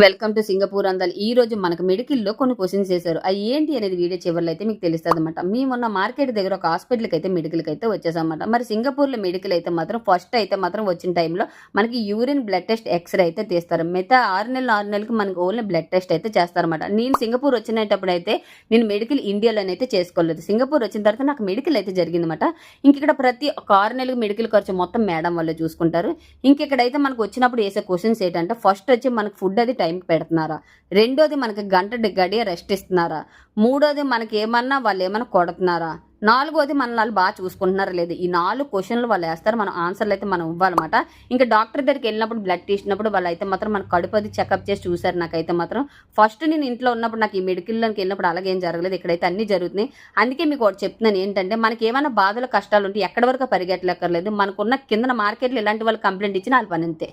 Welcome to Singapore అందాలు. ఈ రోజు మనకు మెడికల్‌లో కొన్ని క్వెషన్స్ చేశారు. అయి ఏంటి అనేది వీడియో చివర్లో అయితే మీకు తెలుస్తదన్నమాట. మేమున్న మార్కెట్ దగ్గర ఒక హాస్పిటల్‌కైతే మెడికల్‌కైతే వచ్చేసామన్నమాట. మరి సింగపూర్‌లో మెడికల్ అయితే మాత్రం ఫస్ట్ అయితే మాత్రం వచ్చిన టైంలో మనకి యూరిన్ బ్లడ్ టెస్ట్, ఎక్స్‌రే అయితే తీస్తారు. మిగతా 6 నెలలు, 6 నెలలకి మనకు ఓన్లీ బ్లడ్ టెస్ట్ అయితే చేస్తారన్నమాట. నేను సింగపూర్ వచ్చినప్పుడైతే నేను మెడికల్ ఇండియాలోనైతే చేసుకోలేదు. సింగపూర్ వచ్చిన తర్వాత నాకు మెడికల్ అయితే జరిగిందన్నమాట. ఇంకిక్కడ ప్రతి ఒక 6 నెలలకు మెడికల్ ఖర్చు మొత్తం మేడం వాళ్ళే చూసుకుంటారు. ఇంకిక్కడైతే మనకు వచ్చినప్పుడు వేసే క్వెషన్స్ ఏంటంటే ఫస్ట్ వచ్చి మనకు ఫుడ్ అది టైంకి పెడుతున్నారా, రెండోది మనకి గంట గడియ రెస్ట్ ఇస్తున్నారా, మూడోది మనకి ఏమన్నా వాళ్ళు ఏమన్నా కొడుతున్నారా, నాలుగోది మన వాళ్ళు బాగా చూసుకుంటున్నారా లేదు. ఈ 4 క్వశ్చన్లు వాళ్ళు వేస్తారు. మనం ఆన్సర్లు అయితే మనం ఇవ్వాలన్నమాట. ఇంకా డాక్టర్ దగ్గరికి వెళ్ళినప్పుడు బ్లడ్ తీసినప్పుడు వాళ్ళు అయితే మాత్రం మన కడుపు అది చెకప్ చేసి చూసారు. నాకైతే మాత్రం ఫస్ట్ నేను ఇంట్లో ఉన్నప్పుడు నాకు ఈ మెడికల్లోకి వెళ్ళినప్పుడు అలాగేం జరగలేదు. ఇక్కడైతే అన్నీ జరుగుతున్నాయి. అందుకే మీకు ఒకటి చెప్తున్నాను ఏంటంటే మనకి ఏమైనా బాధలు కష్టాలు ఉంటే ఎక్కడి వరకు పరిగెట్టలేక్కర్లేదు. మనకున్న కింద మార్కెట్లో ఇలాంటి వాళ్ళు కంప్లైంట్ ఇచ్చిన వాళ్ళ పని అంతే.